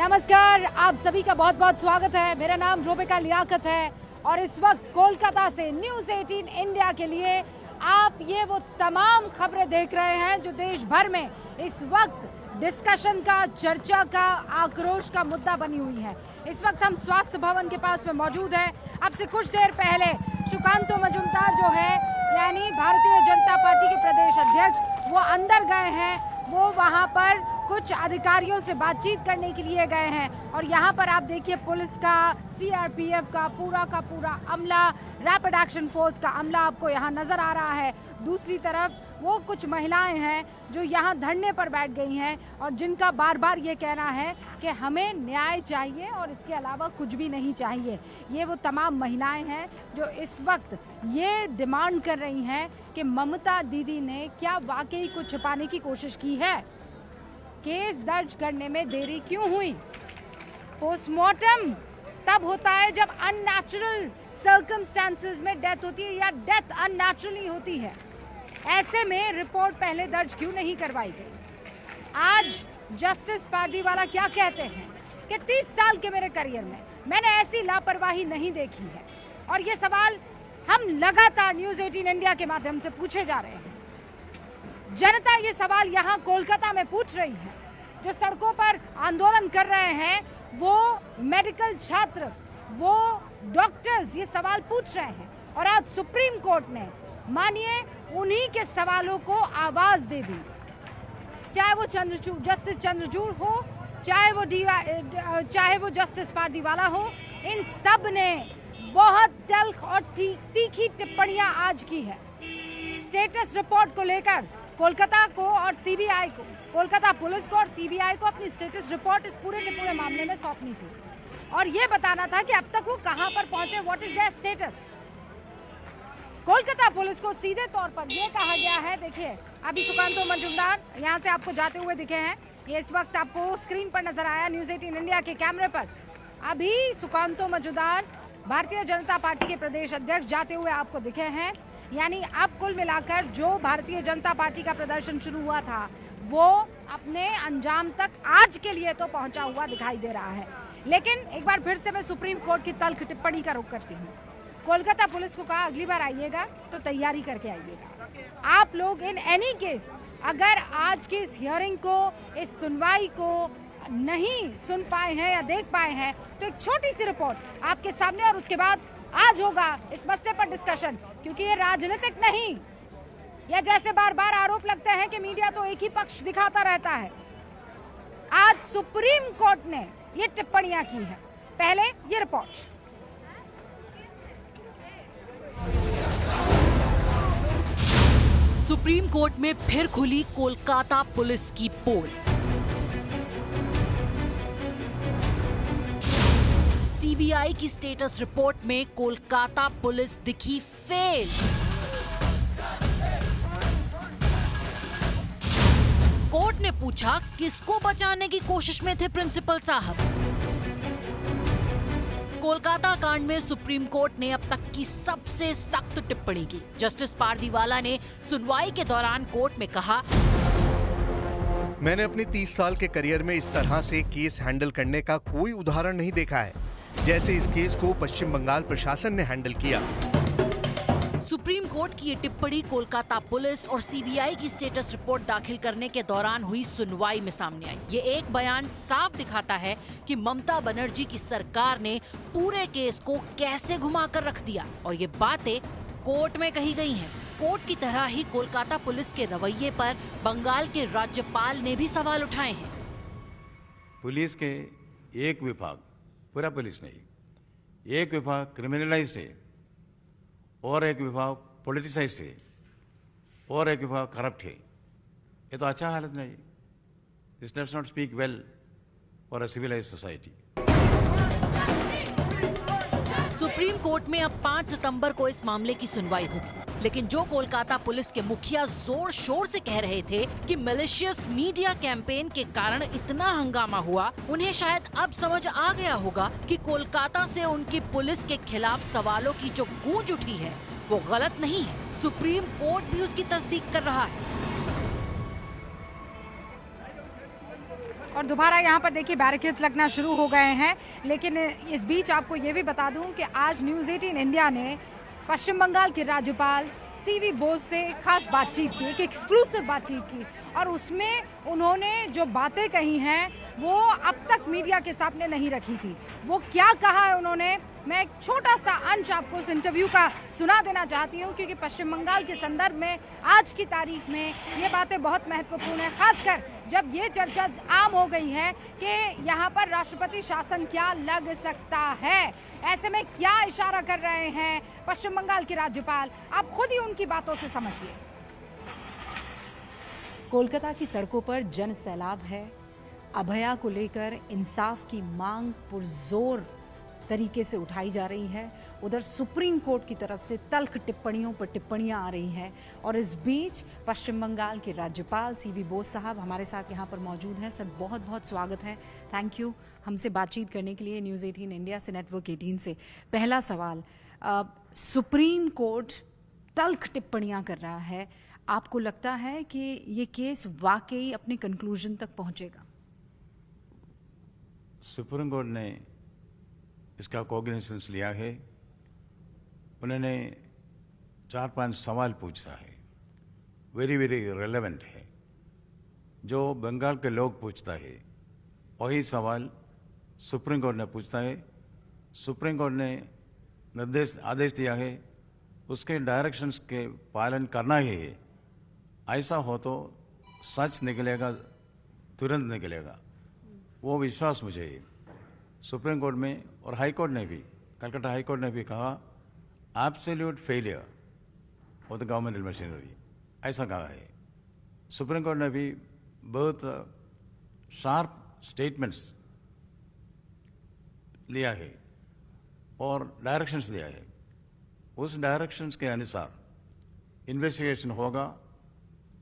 नमस्कार, आप सभी का बहुत बहुत स्वागत है। मेरा नाम रोबिका लियाकत है और इस वक्त कोलकाता से न्यूज़ 18 इंडिया के लिए आप ये वो तमाम खबरें देख रहे हैं जो देश भर में इस वक्त डिस्कशन का, चर्चा का, आक्रोश का मुद्दा बनी हुई है। इस वक्त हम स्वास्थ्य भवन के पास में मौजूद हैं। अब से कुछ देर पहले सुकांतो मजूमदार जो है यानी भारतीय जनता पार्टी के प्रदेश अध्यक्ष, वो अंदर गए हैं। वो वहाँ पर कुछ अधिकारियों से बातचीत करने के लिए गए हैं और यहाँ पर आप देखिए पुलिस का, सीआरपीएफ का पूरा अमला, रैपिड एक्शन फोर्स का अमला आपको यहाँ नजर आ रहा है। दूसरी तरफ वो कुछ महिलाएं हैं जो यहाँ धरने पर बैठ गई हैं और जिनका बार बार ये कहना है कि हमें न्याय चाहिए और इसके अलावा कुछ भी नहीं चाहिए। ये वो तमाम महिलाएं हैं जो इस वक्त ये डिमांड कर रही हैं कि ममता दीदी ने क्या वाकई कुछ छुपाने की कोशिश की है, केस दर्ज करने में देरी क्यों हुई। पोस्टमार्टम तब होता है जब अननेचुरल सर्कमस्टेंसेस में डेथ होती है या डेथ अननेचुरली होती है। ऐसे में रिपोर्ट पहले दर्ज क्यों नहीं करवाई गई। आज जस्टिस पारदीवाला क्या कहते हैं कि 30 साल के मेरे करियर में मैंने ऐसी लापरवाही नहीं देखी है और ये सवाल हम लगातार न्यूज़ 18 इंडिया के माध्यम से पूछे जा रहे हैं। जनता ये सवाल यहाँ कोलकाता में पूछ रही है। जो सड़कों पर आंदोलन कर रहे हैं वो मेडिकल छात्र, वो डॉक्टर्स ये सवाल पूछ रहे हैं और आज सुप्रीम कोर्ट ने मानिए उन्हीं के सवालों को आवाज दे दी। चाहे वो जस्टिस चंद्रचूड़ हो, चाहे वो जस्टिस पारदीवाला हो, इन सब ने बहुत तल्ख और तीखी टिप्पणियां आज की है। स्टेटस रिपोर्ट को लेकर कोलकाता को और सीबीआई को, कोलकाता पुलिस को और सीबीआई को अपनी स्टेटस रिपोर्ट इस पूरे के पूरे मामले में सौंपनी थी और ये बताना था कि अब तक वो कहां पर पहुंचे, what is their status. Kolkata police को सीधे तौर पर ये कहा गया है, देखिए अभी सुकांतो मजूमदार यहाँ से आपको जाते हुए दिखे हैं। ये इस वक्त आपको स्क्रीन पर नजर आया न्यूज़ 18 इंडिया के कैमरे पर। अभी सुकांतो मजूमदार भारतीय जनता पार्टी के प्रदेश अध्यक्ष जाते हुए आपको दिखे हैं। यानी अब कुल मिलाकर जो भारतीय जनता पार्टी का प्रदर्शन शुरू हुआ था वो अपने अंजाम तक आज के लिए तो पहुंचा हुआ दिखाई दे रहा है। लेकिन एक बार फिर से मैं सुप्रीम कोर्ट की तल्ख टिप्पणी का रुख करती हूँ। कोलकाता पुलिस को कहा अगली बार आइएगा तो तैयारी करके आइएगा। आप लोग इन एनी केस अगर आज की इस हियरिंग को, इस सुनवाई को नहीं सुन पाए हैं या देख पाए हैं तो एक छोटी सी रिपोर्ट आपके सामने और उसके बाद आज होगा इस मसले पर डिस्कशन, क्योंकि ये राजनीतिक नहीं, या जैसे बार बार आरोप लगते हैं कि मीडिया तो एक ही पक्ष दिखाता रहता है। आज सुप्रीम कोर्ट ने ये टिप्पणियां की है। पहले ये रिपोर्ट। सुप्रीम कोर्ट में फिर खुली कोलकाता पुलिस की पोल। सीबीआई की स्टेटस रिपोर्ट में कोलकाता पुलिस दिखी फेल। कोर्ट ने पूछा किसको बचाने की कोशिश में थे प्रिंसिपल साहब। कोलकाता कांड में सुप्रीम कोर्ट ने अब तक की सबसे सख्त टिप्पणी की। जस्टिस पारदीवाला ने सुनवाई के दौरान कोर्ट में कहा, मैंने अपनी 30 साल के करियर में इस तरह से केस हैंडल करने का कोई उदाहरण नहीं देखा है जैसे इस केस को पश्चिम बंगाल प्रशासन ने हैंडल किया। सुप्रीम कोर्ट की ये टिप्पणी कोलकाता पुलिस और सीबीआई की स्टेटस रिपोर्ट दाखिल करने के दौरान हुई सुनवाई में सामने आई। ये एक बयान साफ दिखाता है कि ममता बनर्जी की सरकार ने पूरे केस को कैसे घुमाकर रख दिया और ये बातें कोर्ट में कही गई हैं। कोर्ट की तरह ही कोलकाता पुलिस के रवैये पर बंगाल के राज्यपाल ने भी सवाल उठाए हैं। पुलिस के एक विभाग, पूरा पुलिस नहीं, एक विभाग क्रिमिनलाइज्ड है और एक विभाग पॉलिटिसाइज्ड है और एक विभाग करप्ट है। ये तो अच्छा हालत नहीं। This does not speak well for a civilised society. Supreme court में अब 5 सितंबर को इस मामले की सुनवाई होगी, लेकिन जो कोलकाता पुलिस के मुखिया जोर शोर से कह रहे थे कि मैलिशियस मीडिया कैंपेन के कारण इतना हंगामा हुआ, उन्हें शायद अब समझ आ गया होगा कि कोलकाता से उनकी पुलिस के खिलाफ सवालों की जो गूंज उठी है वो गलत नहीं है। सुप्रीम कोर्ट भी उसकी तस्दीक कर रहा है। और दोबारा यहाँ पर देखिए बैरिकेड्स लगना शुरू हो गए हैं। लेकिन इस बीच आपको ये भी बता दूं कि आज न्यूज़ 18 इंडिया ने पश्चिम बंगाल के राज्यपाल सीवी बोस से एक खास बातचीत की, एक एक्सक्लूसिव बातचीत की, और उसमें उन्होंने जो बातें कही हैं वो अब तक मीडिया के सामने नहीं रखी थी। वो क्या कहा है उन्होंने, मैं एक छोटा सा अंश आपको उस इंटरव्यू का सुना देना चाहती हूँ, क्योंकि पश्चिम बंगाल के संदर्भ में आज की तारीख में ये बातें बहुत महत्वपूर्ण है, खासकर जब ये चर्चा आम हो गई है कि यहाँ पर राष्ट्रपति शासन क्या लग सकता है। ऐसे में क्या इशारा कर रहे हैं पश्चिम बंगाल के राज्यपाल, आप खुद ही उनकी बातों से समझिए। कोलकाता की सड़कों पर जन सैलाब है। अभया को लेकर इंसाफ की मांग पुरजोर तरीके से उठाई जा रही है। उधर सुप्रीम कोर्ट की तरफ से तल्ख टिप्पणियों पर टिप्पणियां आ रही हैं, और इस बीच पश्चिम बंगाल के राज्यपाल सीवी बोस साहब हमारे साथ यहाँ पर मौजूद हैं। सर, बहुत बहुत स्वागत है, थैंक यू हमसे बातचीत करने के लिए न्यूज़ 18 इंडिया से, नेटवर्क 18 से। पहला सवाल, सुप्रीम कोर्ट तल्ख टिप्पणियां कर रहा है, आपको लगता है कि ये केस वाकई अपने कंक्लूजन तक पहुंचेगा? सुप्रीम कोर्ट ने इसका कॉग्निजेंस लिया है। उन्होंने 4-5 सवाल पूछा है, वेरी वेरी रेलेवेंट है। जो बंगाल के लोग पूछता है वही सवाल सुप्रीम कोर्ट ने पूछता है। सुप्रीम कोर्ट ने आदेश दिया है, उसके डायरेक्शंस के पालन करना ही है। ऐसा हो तो सच निकलेगा, तुरंत निकलेगा, वो विश्वास मुझे है। सुप्रीम कोर्ट में और हाई कोर्ट ने भी, कलकत्ता हाई कोर्ट ने भी कहा absolute failure of the governmental machinery, ऐसा कहा है। सुप्रीम कोर्ट ने भी बहुत शार्प स्टेटमेंट्स लिया है और डायरेक्शंस दिया है। उस डायरेक्शंस के अनुसार इन्वेस्टिगेशन होगा,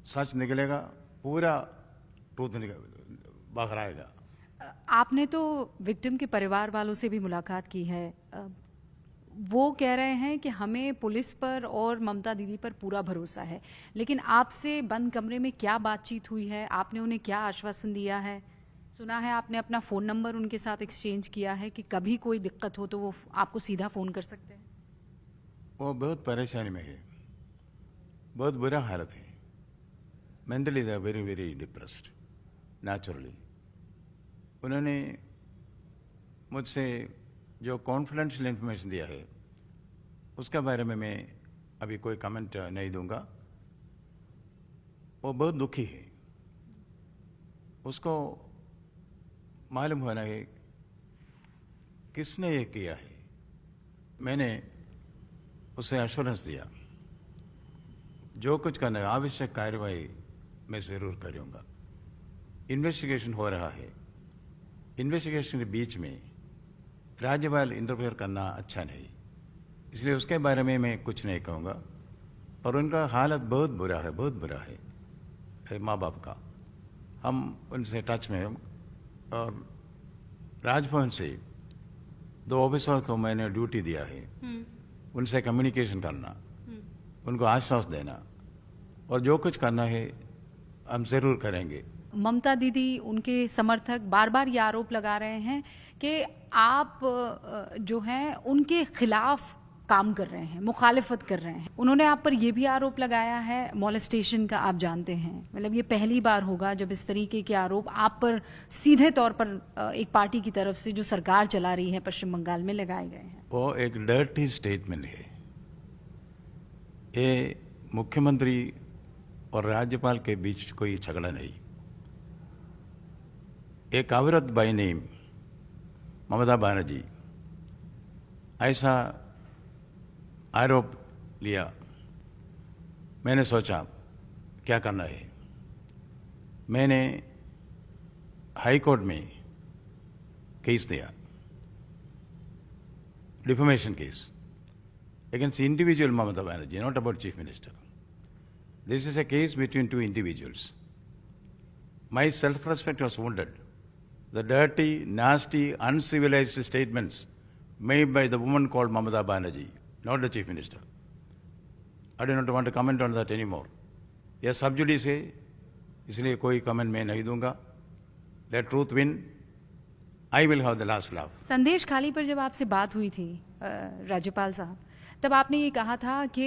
सच निकलेगा, पूरा ट्रूथ बाहर आएगा। आपने तो विक्टिम के परिवार वालों से भी मुलाकात की है, वो कह रहे हैं कि हमें पुलिस पर और ममता दीदी पर पूरा भरोसा है, लेकिन आपसे बंद कमरे में क्या बातचीत हुई है, आपने उन्हें क्या आश्वासन दिया है? सुना है आपने अपना फ़ोन नंबर उनके साथ एक्सचेंज किया है कि कभी कोई दिक्कत हो तो वो आपको सीधा फ़ोन कर सकते हैं। वो बहुत परेशानी में है, बहुत बुरा हालत है। Mentally they are very very depressed naturally. उन्होंने मुझसे जो कॉन्फिडेंशियल इंफॉर्मेशन दिया है उसके बारे में मैं अभी कोई कमेंट नहीं दूंगा। वो बहुत दुखी है, उसको मालूम होना है किसने ये किया है। मैंने उसे एश्योरेंस दिया, जो कुछ करना है आवश्यक कार्यवाही मैं ज़रूर करूँगा। इन्वेस्टिगेशन हो रहा है, इन्वेस्टिगेशन के बीच में राज्यपाल इंटरफेयर करना अच्छा नहीं, इसलिए उसके बारे में मैं कुछ नहीं कहूँगा। पर उनका हालत बहुत बुरा है, बहुत बुरा है माँ बाप का। हम उनसे टच में हैं और राजभवन से 2 ऑफिसर को मैंने ड्यूटी दिया है, उनसे कम्युनिकेशन करना, उनको आश्वास देना, और जो कुछ करना है हम ज़रूर करेंगे। ममता दीदी, उनके समर्थक बार बार ये आरोप लगा रहे हैं कि आप जो हैं उनके खिलाफ काम कर रहे हैं, मुखालिफत कर रहे हैं। उन्होंने आप पर यह भी आरोप लगाया है मॉलेस्टेशन का, आप जानते हैं, मतलब ये पहली बार होगा जब इस तरीके के आरोप आप पर सीधे तौर पर एक पार्टी की तरफ से जो सरकार चला रही है पश्चिम बंगाल में लगाए गए हैं। वो एक डर्टी स्टेटमेंट है। ये मुख्यमंत्री और राज्यपाल के बीच कोई झगड़ा नहीं। एक औरत बाय नेम ममता बनर्जी ऐसा आरोप लिया। मैंने सोचा क्या करना है। मैंने हाई कोर्ट में केस दिया, defamation case against individual Mamata Banerjee, not about Chief Minister. This is a case between 2 individuals. My self-respect was wounded. The dirty, nasty, uncivilized statements made by the woman called Mamata Banerjee, not the Chief Minister. I do not want to comment on that anymore. यह सब जुडिस है, इसलिए कोई comment मैं नहीं दूंगा। let truth win. I will have the last laugh. संदेश खाली पर जब आपसे बात हुई थी राज्यपाल साहब, तब आपने ये कहा था कि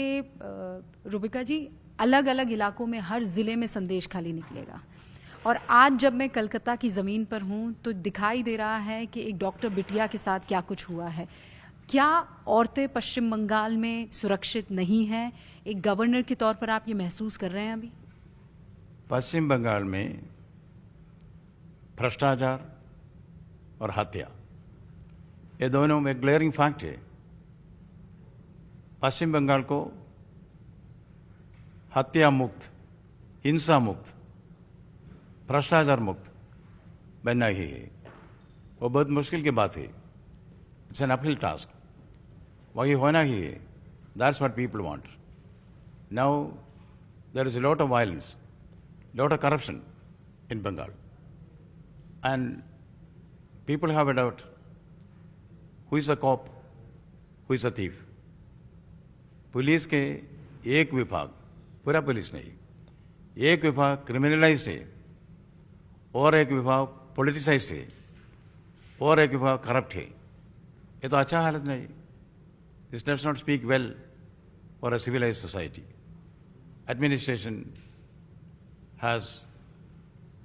रूबिका जी अलग अलग इलाकों में हर जिले में संदेश खाली निकलेगा। और आज जब मैं कलकत्ता की ज़मीन पर हूँ तो दिखाई दे रहा है कि एक डॉक्टर बिटिया के साथ क्या कुछ हुआ है। क्या औरतें पश्चिम बंगाल में सुरक्षित नहीं हैं? एक गवर्नर के तौर पर आप ये महसूस कर रहे हैं अभी? पश्चिम बंगाल में भ्रष्टाचार और हत्या, ये दोनों में ग्लेयरिंग फैक्ट है। पश्चिम बंगाल को हत्या मुक्त, हिंसा मुक्त, भ्रष्टाचार मुक्त बनना ही है। वो बहुत मुश्किल की बात है। It's an uphill task. वही होना ही है। That's what people want. Now there is a lot of violence, lot of corruption in Bengal, and people have a doubt, who is a cop, who is a thief. Police के एक विभाग, पूरा police नहीं, एक विभाग क्रिमिनलाइज्ड है और एक विभाग पॉलिटिसाइज्ड है और एक विभाग करप्ट है। ये तो अच्छा हालत नहीं। This does not speak well for a civilised society. Administration has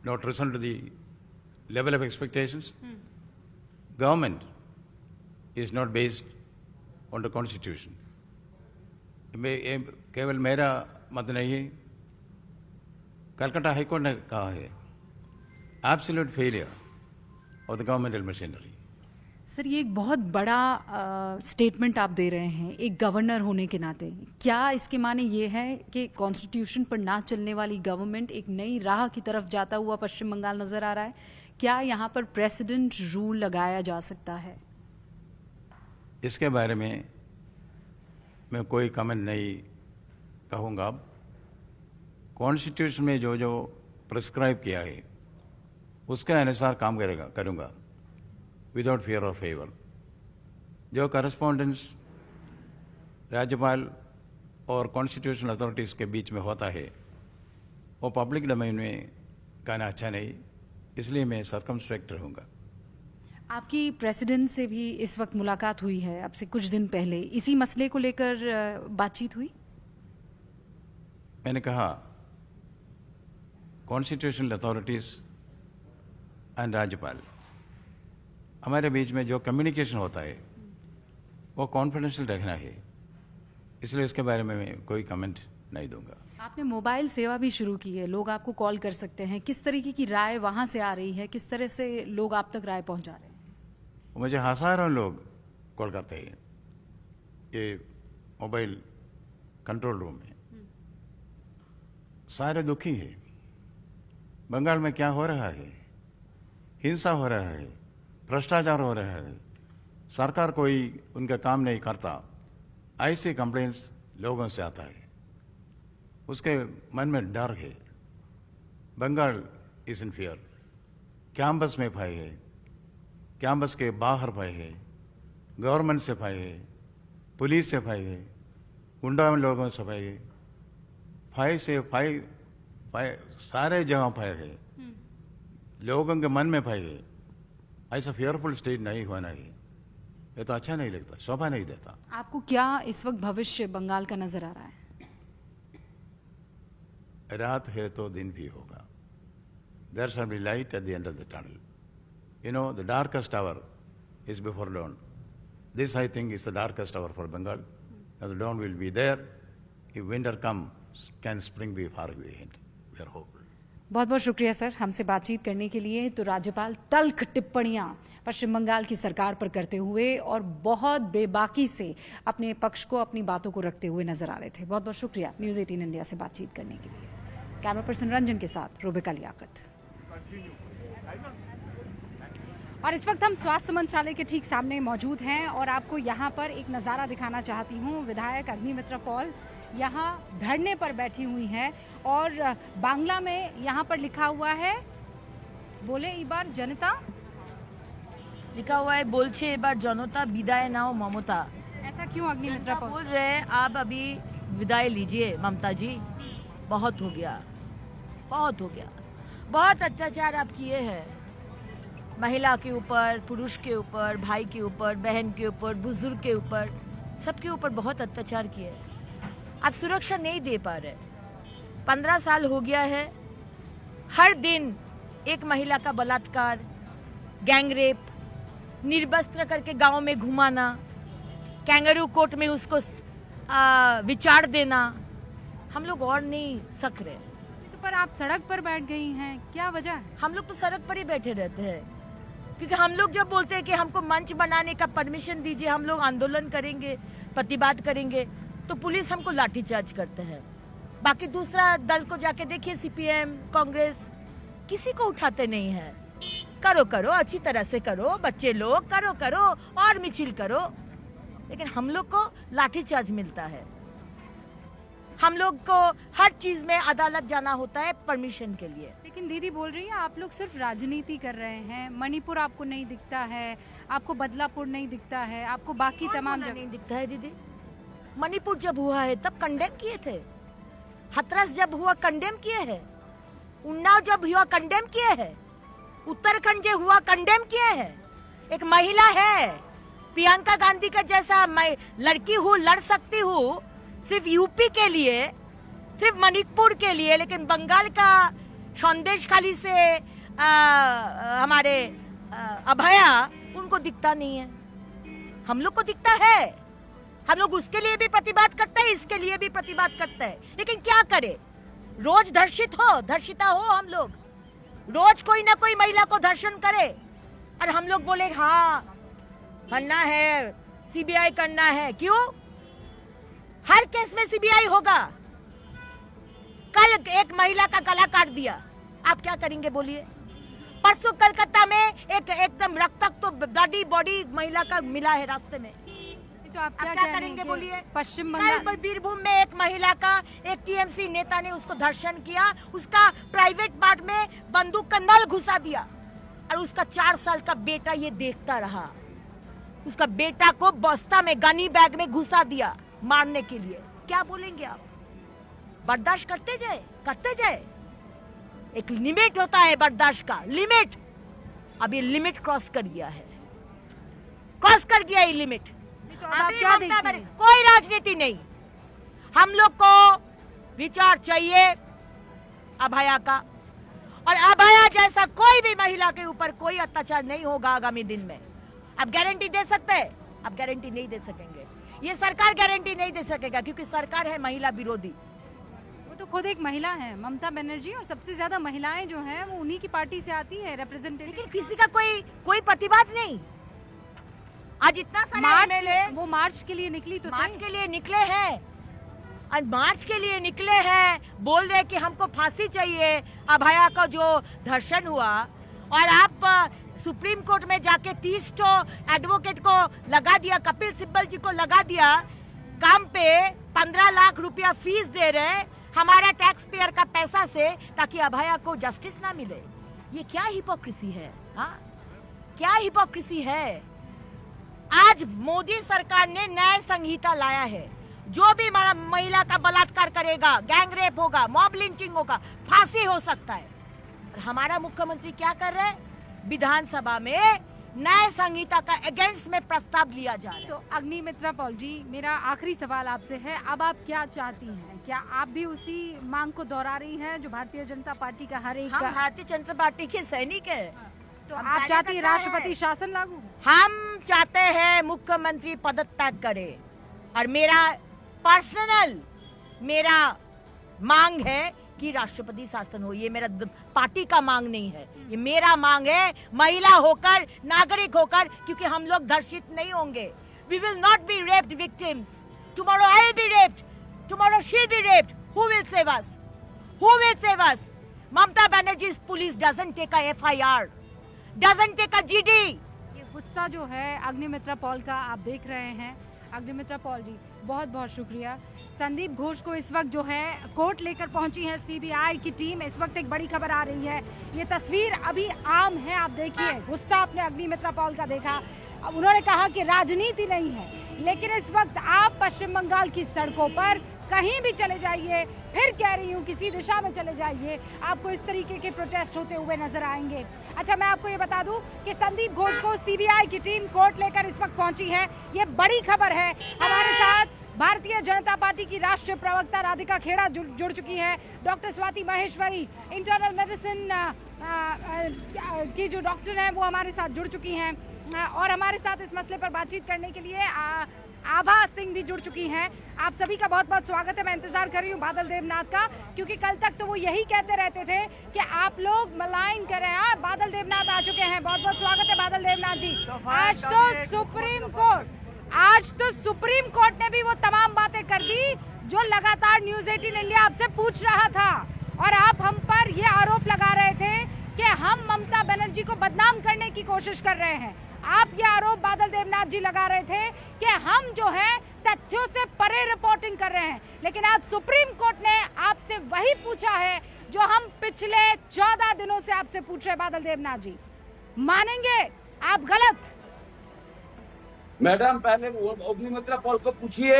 not risen to the level of expectations. Government is not based on the constitution. केवल मेरा मत नहीं है, कलकत्ता हाईकोर्ट ने कहा है, absolute failure of the governmental machinery. Sir, ये एक बहुत बड़ा स्टेटमेंट आप दे रहे हैं एक गवर्नर होने के नाते। क्या इसके माने ये है कि कॉन्स्टिट्यूशन पर ना चलने वाली गवर्नमेंट एक नई राह की तरफ जाता हुआ पश्चिम बंगाल नजर आ रहा है? क्या यहाँ पर प्रेसिडेंट रूल लगाया जा सकता है? इसके बारे में मैं कोई कमेंट नहीं कहूँगा। अब कॉन्स्टिट्यूशन में जो जो प्रिस्क्राइब किया है उसके अनुसार काम करूँगा विदाउट फियर ऑफ फेवर। जो करस्पॉन्डेंस राज्यपाल और कॉन्स्टिट्यूशनल अथॉरिटीज़ के बीच में होता है वो पब्लिक डोमेन में कहना अच्छा नहीं, इसलिए मैं सर्कमस्पेक्ट रहूँगा। आपकी प्रेसिडेंट से भी इस वक्त मुलाकात हुई है, अब से कुछ दिन पहले इसी मसले को लेकर बातचीत हुई? मैंने कहा कॉन्स्टिट्यूशनल अथॉरिटीज़ एंड राज्यपाल, हमारे बीच में जो कम्युनिकेशन होता है वो कॉन्फिडेंशियल रखना है, इसलिए इसके बारे में मैं कोई कमेंट नहीं दूंगा। आपने मोबाइल सेवा भी शुरू की है, लोग आपको कॉल कर सकते हैं। किस तरीके की राय वहां से आ रही है? किस तरह से लोग आप तक राय पहुंचा रहे हैं? मुझे हजारों लोग कॉल करते हैं ये मोबाइल कंट्रोल रूम में। सारे दुखी हैं। बंगाल में क्या हो रहा है? हिंसा हो रहा है, भ्रष्टाचार हो रहा है, सरकार कोई उनका काम नहीं करता, ऐसे कंप्लेंट्स लोगों से आता है। उसके मन में डर है। Bengal is in fear. Campus में भय है, कैंपस के बाहर भय है, गवर्नमेंट से भय है, पुलिस से भय है, गुंडा लोगों से भय है, भय से भय सारे जगह भय है। लोगों के मन में भय है। ऐसा फियरफुल स्टेट नहीं होना है। ये तो अच्छा नहीं लगता, शोभा नहीं देता। आपको क्या इस वक्त भविष्य बंगाल का नजर आ रहा है? रात है तो दिन भी होगा। There shall be light at the end of the tunnel. You know, the darkest hour is before dawn. This, I think, is the darkest hour for Bengal. Now the dawn will be there. If winter comes, can spring be far behind? We are hopeful. बहुत बहुत शुक्रिया sir हमसे बातचीत करने के लिए। तो राज्यपाल तल्ख टिप्पणियां पश्चिम बंगाल की सरकार पर करते हुए और बहुत बेबाकी से अपने पक्ष को, अपनी बातों को रखते हुए नजर आ रहे थे। बहुत बहुत शुक्रिया न्यूज़ 18 इंडिया से बातचीत करने के लिए। कैमरा पर्सन रंजन के साथ रूबिका लियाकत। और इस वक्त हम स्वास्थ्य मंत्रालय के ठीक सामने मौजूद हैं और आपको यहाँ पर एक नज़ारा दिखाना चाहती हूँ। विधायक अग्निमित्रा पॉल यहाँ धरने पर बैठी हुई हैं और बांग्ला में यहाँ पर लिखा हुआ है, बोले इबार जनता, लिखा हुआ है बोलछे एबार जनता विदाय नाओ ममता। ऐसा क्यों अग्निमित्रा पॉल बोल रहे हैं आप अभी विदाई लीजिए ममता जी, बहुत हो गया, बहुत हो गया, बहुत अत्याचार आप किए हैं, महिला के ऊपर, पुरुष के ऊपर, भाई के ऊपर, बहन के ऊपर, बुजुर्ग के ऊपर, सबके ऊपर बहुत अत्याचार किए। आप सुरक्षा नहीं दे पा रहे। 15 साल हो गया है, हर दिन एक महिला का बलात्कार, गैंग रेप, निर्वस्त्र करके गांव में घुमाना, कैंगरू कोर्ट में उसको विचार देना, हम लोग और नहीं सक रहे। पर आप सड़क पर बैठ गई हैं, क्या वजह है? हम लोग तो सड़क पर ही बैठे रहते हैं, क्योंकि हम लोग जब बोलते हैं कि हमको मंच बनाने का परमिशन दीजिए, हम लोग आंदोलन करेंगे, प्रतिवाद करेंगे, तो पुलिस हमको लाठीचार्ज करते हैं। बाकी दूसरा दल को जाके देखिए, सीपीएम, कांग्रेस, किसी को उठाते नहीं है। करो करो, अच्छी तरह से करो, बच्चे लोग करो करो और मिছিল करो, लेकिन हम लोग को लाठीचार्ज मिलता है। हम लोग को हर चीज में अदालत जाना होता है परमिशन के लिए। लेकिन दीदी बोल रही है आप लोग सिर्फ राजनीति कर रहे हैं, मणिपुर आपको नहीं दिखता है, आपको बदलापुर नहीं दिखता है, आपको बाकी तमाम जगह नहीं दिखता है। दीदी, मणिपुर जब हुआ है तब कंडेम किए थे, हाथरस जब हुआ कंडेम किए हैं, उन्नाव जब हुआ कंडेम किए हैं, उत्तराखंड जो हुआ कंडेम किए हैं। एक महिला है, प्रियंका गांधी का जैसा मैं लड़की हूँ, लड़ सकती हूँ सिर्फ यूपी के लिए, सिर्फ मणिपुर के लिए, लेकिन बंगाल का संदेश खाली से हमारे अभया उनको दिखता नहीं है। हम लोग को दिखता है, हम लोग उसके लिए भी प्रतिवाद करते हैं, इसके लिए भी प्रतिवाद करते हैं, लेकिन क्या करे, रोज धर्षिता हो हम लोग, रोज कोई ना कोई महिला को धर्षण करे और हम लोग बोले हाँ बनना है, सीबीआई करना है। क्यों? हर केस में सीबीआई होगा। कल एक महिला का गला काट दिया, आप क्या करेंगे बोलिए? परसों कलकत्ता में एक एकदम रक्ताक्त तो बॉडी महिला का मिला है रास्ते में, तो आप क्या करेंगे बोलिए? पश्चिम कल बंगाल पर बीरभूम में एक महिला का, एक टीएमसी नेता ने उसको धर्षण किया, उसका प्राइवेट पार्ट में बंदूक का नल घुसा दिया और उसका 4 साल का बेटा ये देखता रहा। उसका बेटा को बस्ता में, गनी बैग में घुसा दिया मारने के लिए। क्या बोलेंगे आप? बर्दाश्त करते जाए। एक लिमिट होता है बर्दाश्त का, लिमिट। अब ये लिमिट क्रॉस कर गया ये लिमिट। तो आप क्या देखते हैं? कोई राजनीति नहीं, हम लोग को विचार चाहिए अभया का, और अभया जैसा कोई भी महिला के ऊपर कोई अत्याचार नहीं होगा आगामी दिन में। आप गारंटी दे सकते हैं? आप गारंटी नहीं दे सकेंगे, ये सरकार गारंटी नहीं दे सकेगा, क्योंकि सरकार है महिला विरोधी। वो तो खुद एक महिला है, ममता बनर्जी, और सबसे ज्यादा महिलाएं जो हैं वो उन्हीं की पार्टी से आती है रिप्रेजेंटेटिव। लेकिन किसी का कोई प्रतिवाद नहीं। आज इतना वो मार्च के लिए निकली, तो मार्च के लिए निकले हैं, आज मार्च के लिए निकले हैं, बोल रहे कि हमको फांसी चाहिए अभया का जो धर्षण हुआ, और आप सुप्रीम कोर्ट में जाके 30 एडवोकेट को लगा दिया, कपिल सिब्बल जी को लगा दिया काम पे, 15 लाख रुपया फीस दे रहे हमारा टैक्स पेयर का पैसा से, ताकि अभया को जस्टिस ना मिले। ये क्या हिपोक्रेसी है? हाँ, क्या हिपोक्रेसी है? आज मोदी सरकार ने न्याय संहिता लाया है, जो भी महिला का बलात्कार करेगा, गैंग रेप होगा, मॉब लिंचिंग होगा, फांसी हो सकता है। हमारा मुख्यमंत्री क्या कर रहे हैं? विधानसभा में न्याय संहिता का अगेंस्ट में प्रस्ताव लिया जा रहा है। तो अग्निमित्रा पॉल जी, मेरा आखिरी सवाल आपसे है, अब आप क्या चाहती हैं? क्या आप भी उसी मांग को दोहरा रही हैं जो भारतीय जनता पार्टी का हर एक? हम भारतीय जनता पार्टी के सैनिक है। तो आप चाहती हैं राष्ट्रपति शासन लागू? हम चाहते हैं मुख्यमंत्री पदत्याग करे, और मेरा मांग है कि राष्ट्रपति शासन हो। ये मेरा पार्टी का मांग नहीं है, ये मेरा मांग है, महिला होकर, नागरिक होकर, क्योंकि हम लोग धर्षित नहीं होंगे। We will not be raped victims. Tomorrow I will be raped. Tomorrow she will be raped. Who will save us? Who will save us? Mamata Banerjee's police doesn't take a FIR, doesn't take a GD. ये गुस्सा जो है Agnimitra Paul का आप देख रहे हैं। Agnimitra Paul जी, बहुत बहुत शुक्रिया। संदीप घोष को इस वक्त जो है कोर्ट लेकर पहुंची है सीबीआई की टीम। इस वक्त एक बड़ी खबर आ रही है, ये तस्वीर अभी आम है, आप देखिए गुस्सा आपने अग्निमित्रा पॉल का देखा। उन्होंने कहा कि राजनीति नहीं है, लेकिन इस वक्त आप पश्चिम बंगाल की सड़कों पर कहीं भी चले जाइए, फिर कह रही हूँ किसी दिशा में चले जाइए, आपको इस तरीके के प्रोटेस्ट होते हुए नजर आएंगे। अच्छा, मैं आपको ये बता दूं कि संदीप घोष को सीबीआई की टीम कोर्ट लेकर इस वक्त पहुंची है। ये बड़ी खबर है। हमारे साथ भारतीय जनता पार्टी की राष्ट्रीय प्रवक्ता राधिका खेड़ा जुड़ चुकी है। Doctor Swati Maheshwari, internal medicine की जो डॉक्टर हैं, वो हमारे साथ जुड़ चुकी हैं और हमारे साथ इस मसले पर बातचीत करने के लिए आभा सिंह भी जुड़ चुकी हैं। आप सभी का बहुत बहुत स्वागत है। मैं इंतजार कर रही हूँ बादल देवनाथ का, क्योंकि कल तक तो वो यही कहते रहते थे कि आप लोग मलाइन कर रहे हैं। बादल देवनाथ आ चुके हैं। बहुत बहुत स्वागत है बादल देवनाथ जी। आज तो सुप्रीम कोर्ट ने भी वो तमाम बातें कर दी जो लगातार न्यूज़ 18 इंडिया आपसे पूछ रहा था, और आप हम पर ये आरोप लगा रहे थे कि हम ममता बनर्जी को बदनाम करने की कोशिश कर रहे हैं। आप ये आरोप बादल देवनाथ जी लगा रहे थे कि हम जो है तथ्यों से परे रिपोर्टिंग कर रहे हैं, लेकिन आज सुप्रीम कोर्ट ने आपसे वही पूछा है जो हम पिछले 14 दिनों से आपसे पूछ रहे। बादल देवनाथ जी, मानेंगे आप गलत? मैडम, पहले अग्निमित्रा पॉल को पूछिए,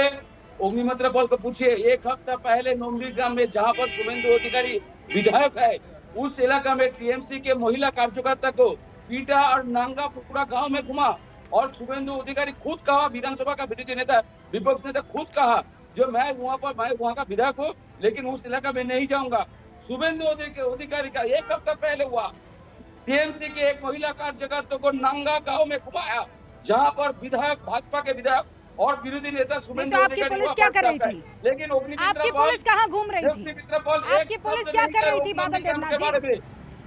अग्निमित्रा पॉल को पूछिए। एक हफ्ता पहले नोमलीग्राम में जहां पर शुभेंदु अधिकारी विधायक है, उस इलाका में टीएमसी के महिला कार्यकर्ता को पीटा और नांगा पूरा गांव में घुमा, और शुभेंदु अधिकारी खुद कहा, विधानसभा का विरोधी नेता, विपक्ष नेता खुद कहा, जो मैं वहां का विधायक हूँ, लेकिन उस इलाका में नहीं जाऊंगा। शुभेंदु अधिकारी का एक हफ्ता पहले हुआ, टीएमसी के एक महिला कार्यकर्ता को नांगा गांव में घुमाया, जहां पर विधायक, भाजपा के विधायक और विरोधी नेता शुभेंदु अधिकारी पुलिस क्या कर रही थी? लेकिन आपकी पुलिस कहाँ घूम रही थी? आपकी पुलिस क्या कर रही थी बादल देवनाथ जी?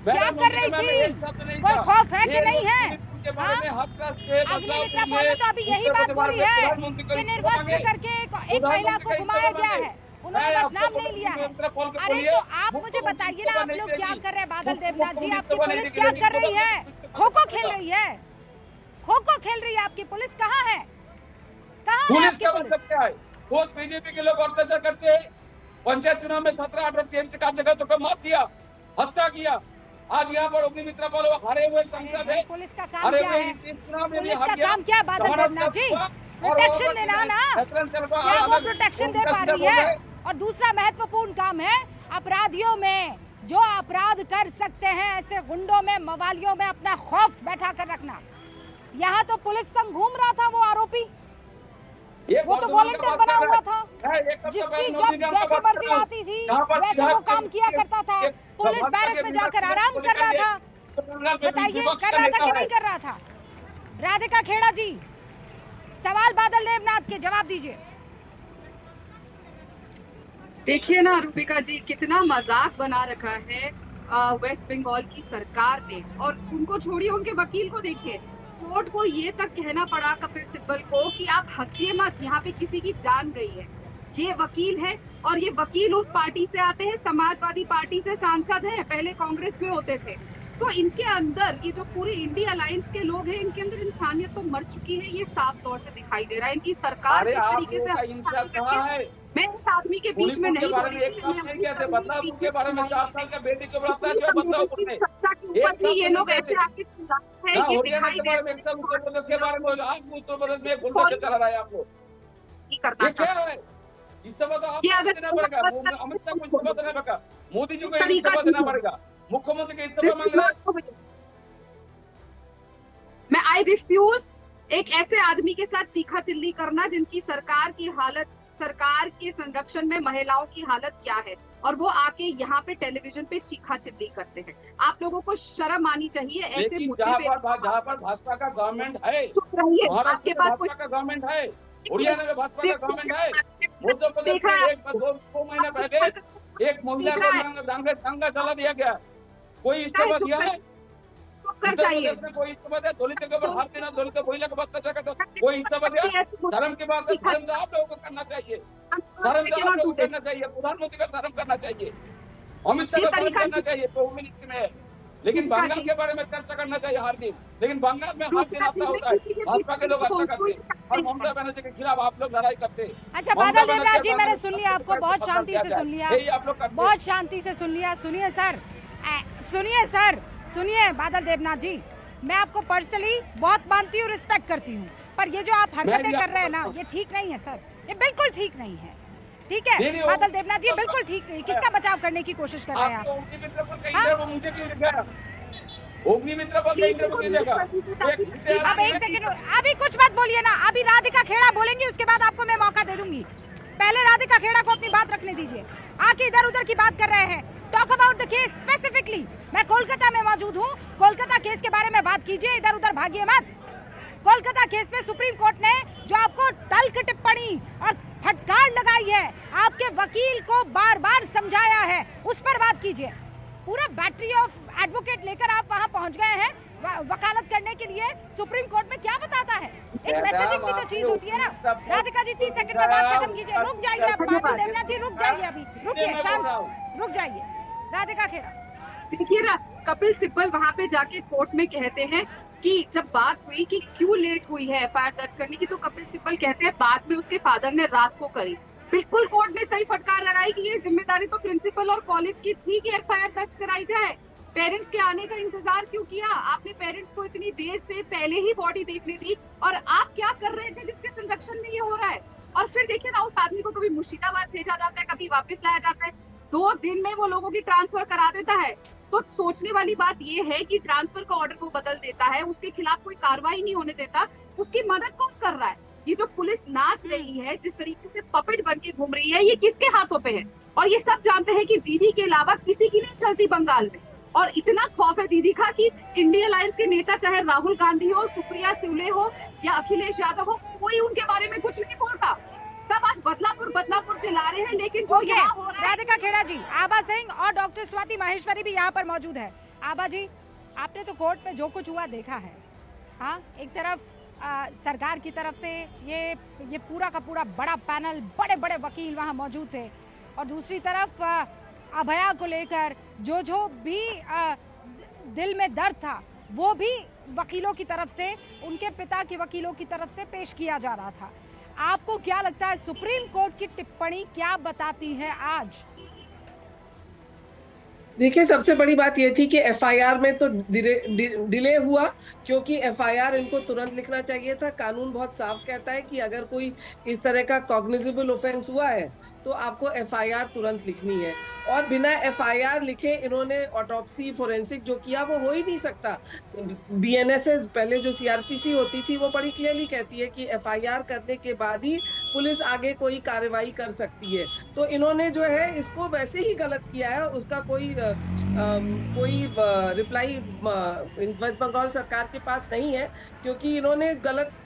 क्या कर रही थी? कोई खौफ है कि नहीं है? अग्निमित्रा पॉल ने तो अभी यही बात बोली है कि निर्वस्त्र करके एक महिला को घुमाया गया है, उन्होंने बस नाम नहीं लिया है। अरे तो आप मुझे बताइए ना, आप लोग क्या कर रहे हैं बादल देवनाथ जी? आपकी पुलिस क्या कर रही है? खो खो खेल रही है? खो खो खेल रही है आपकी पुलिस? कहाँ है? कहाँ है आपकी पुलिस? खुद बीजेपी के लोग अत्याचार करते हैं। पंचायत चुनाव में 17-18 टीएमसी कार्यकर्ताओं को मार दिया, हत्या किया। आज यहाँ पर अग्निमित्रा पॉल हारे हुए सांसद है। पुलिस का काम क्या है? पुलिस का काम क्या है बादल देवनाथ जी? प्रोटेक्शन देना ना, क्या वो प्रोटेक्शन दे पा रही है? और दूसरा महत्वपूर्ण काम है अपराधियों में, जो अपराध कर सकते हैं, ऐसे गुंडों में, मवालियों में अपना खौफ बैठा कर रखना। यहाँ तो पुलिस संग घूम रहा था वो आरोपी, वो तो वॉलंटियर बना हुआ था, जिसकी जब जैसे मर्जी आती थी वैसे वो काम किया करता था। पुलिस बैरक में जाकर आराम कर रहा था। बताइए, कर रहा था कि नहीं कर रहा था? राधिका खेड़ा जी, सवाल बादल देवनाथ के जवाब दीजिए। देखिए ना रूपिका जी, कितना मजाक बना रखा है वेस्ट बंगाल की सरकार ने। और उनको छोड़िए, उनके वकील को देखिए, कोर्ट को ये तक कहना पड़ा कपिल सिब्बल को कि आप हंसिए मत, यहाँ पे किसी की जान गई है। ये वकील है, और ये वकील उस पार्टी से आते हैं, समाजवादी पार्टी से सांसद हैं, पहले कांग्रेस में होते थे। तो इनके अंदर ये जो पूरी इंडिया अलायंस के लोग हैं, इनके अंदर इंसानियत तो मर चुकी है, ये साफ तौर से दिखाई दे रहा है। इनकी सरकार किस तरीके से, मैं इस आदमी के बीच में नहीं बोल रही, ये लोग ऐसे आके है, ये दिखाई दे रहा है। ये अगर अमित शाह को इस्तीफा देना पड़ेगा, मोदी जी को इस्तीफा देना पड़ेगा, मुख्यमंत्री के इस्तीफा मांग रहा है। मैं आई रिफ्यूज एक ऐसे आदमी के साथ चीखा चिल्ली करना जिनकी सरकार की हालत, सरकार के संरक्षण में महिलाओं की हालत क्या है, और वो आके यहाँ पे टेलीविजन पे चीखा चिल्ली करते हैं। आप लोगों को शर्म आनी चाहिए ऐसे मुद्दे पे। जहाँ पर भाजपा का गवर्नमेंट है, चुप रहिए, आपके पास भाजपा का गवर्नमेंट है, हरियाणा में भाजपा का गवर्नमेंट है। मध्य प्रदेश में 2 महीने पहले एक महिला को दंगा चला दिया गया, कोई इस्तीफा दिया है? कोई इस्तीफा दिया? दलित के ऊपर हाथ देना, दलित महिला को अत्याचार करता, कोई इस्तीफा दिया? धर्म की बात है, धर्म आप लोगों को करना चाहिए, धर्म आप लोगों को करना चाहिए, प्रधानमंत्री का धर्म करना चाहिए, अमित शाह का धर्म करना चाहिए, तो मिनिस्ट्री में है। लेकिन बंगाल के बारे में चर्चा करना चाहिए हर दिन, लेकिन बंगाल में हर दिन अच्छा होता है, भाजपा के लोग अच्छा करते हैं और ममता बनर्जी के खिलाफ आप लोग लड़ाई करते हैं। अच्छा बादल देवनाथ जी, मैंने सुन लिया आपको, बहुत शांति से सुन लिया, बहुत शांति से सुन लिया। सुनिए सर, सुनिए बादल देवनाथ जी, मैं आपको पर्सनली बहुत मानती हूँ, रिस्पेक्ट करती हूँ, पर ये जो आप हरकतें कर रहे हैं ना, ये ठीक नहीं है सर, ये बिल्कुल ठीक नहीं है। ठीक है नहीं, बादल देवनाथ जी, बिल्कुल ठीक। किसका बचाव करने की कोशिश कर रहे हैं आप? अग्निमित्र पर कहीं हाँ? इंटरव्यू मुझे क्यों लिखा? अग्निमित्र पर कहीं इंटरव्यू क्यों लिखा? अब एक सेकंड, अभी कुछ मत बोलिए ना, अभी राधिका खेड़ा बोलेंगी, उसके बाद आपको मैं मौका दे दूंगी। पहले राधिका खेड़ा को अपनी बात रखने दीजिए, आके इधर उधर की बात कर रहे हैं। Talk about the case specifically. मैं कोलकाता में मौजूद हूँ, कोलकाता केस के बारे में बात कीजिए, इधर उधर भागिए मत। कोलकाता केस में सुप्रीम कोर्ट ने जो आपको तल्ख टिप्पणी और फटकार लगाई है, आपके वकील को बार बार समझाया है, उस पर बात कीजिए। पूरा बैटरी ऑफ एडवोकेट लेकर आप वहां पहुंच गए हैं वकालत करने के लिए। सुप्रीम कोर्ट में क्या बताता है? एक मैसेजिंग भी तो चीज होती है ना। राधिका जी 30 सेकंड में बात खत्म कीजिए। रुक जाइए आप, बादल देवनाथ जी रुक जाइए, अभी रुकिए, शांत रुक जाइए। राधिका खेड़ा, देखिए ना, कपिल सिब्बल वहां पे जाके कोर्ट में कहते हैं कि जब बात हुई कि क्यों लेट हुई है एफआईआर दर्ज करने की, तो कपिल सिब्बल कहते हैं बाद में उसके फादर ने रात को करी। बिल्कुल कोर्ट ने सही फटकार लगाई कि ये जिम्मेदारी तो प्रिंसिपल और कॉलेज की थी कि एफआईआर दर्ज कराई जाए। पेरेंट्स के आने का इंतजार क्यों किया? आपने पेरेंट्स को इतनी देर से पहले ही बॉडी देखनी थी, और आप क्या कर रहे थे जिसके संरक्षण में ये हो रहा है? और फिर देखिए ना, उस आदमी को कभी मुर्शिदाबाद भेजा जाता है, कभी वापस लाया जाता है, 2 दिन में वो लोगों की ट्रांसफर करा देता है। तो सोचने वाली बात ये है कि ट्रांसफर का ऑर्डर वो बदल देता है, उसके खिलाफ कोई कार्रवाई नहीं होने देता, उसकी मदद कौन कर रहा है? ये जो पुलिस नाच रही है, जिस तरीके से पपेट बन के घूम रही है, ये किसके हाथों पे है? और ये सब जानते हैं कि दीदी के अलावा किसी की नहीं चलती बंगाल में। और इतना खौफ है दीदी का कि इंडिया अलायंस के नेता, चाहे राहुल गांधी हो, सुप्रिया सुले हो या अखिलेश यादव हो, कोई उनके बारे में कुछ नहीं बोलता। सब आज बदलापुर चला रहे हैं, लेकिन जो यहाँ हो रहा है। राधिका खेड़ा जी, आभा सिंह और डॉक्टर स्वाति माहेश्वरी भी यहाँ पर मौजूद है। आभा जी, आपने तो कोर्ट में जो कुछ हुआ देखा है। हाँ, एक तरफ सरकार की तरफ से ये पूरा का पूरा बड़ा पैनल, बड़े बड़े वकील वहाँ मौजूद थे, और दूसरी तरफ अभया को लेकर जो भी दिल में दर्द था, वो भी वकीलों की तरफ से, उनके पिता के वकीलों की तरफ से पेश किया जा रहा था। आपको क्या लगता है सुप्रीम कोर्ट की टिप्पणी क्या बताती है आज? देखिए, सबसे बड़ी बात ये थी कि एफआईआर में तो डिले हुआ, क्योंकि एफआईआर इनको तुरंत लिखना चाहिए था। कानून बहुत साफ कहता है कि अगर कोई इस तरह का कॉग्निजेबल ऑफेंस हुआ है तो आपको एफआईआर तुरंत लिखनी है, और बिना एफआईआर लिखे इन्होंने ऑटोप्सी, फोरेंसिक जो किया वो हो ही नहीं सकता। बीएनएसएस, पहले जो सीआरपीसी होती थी, वो बड़ी क्लियरली कहती है कि एफआईआर करने के बाद ही पुलिस आगे कोई कार्रवाई कर सकती है। तो इन्होंने जो है इसको वैसे ही गलत किया है, उसका कोई रिप्लाई वेस्ट बंगाल सरकार के पास नहीं है, क्योंकि इन्होंने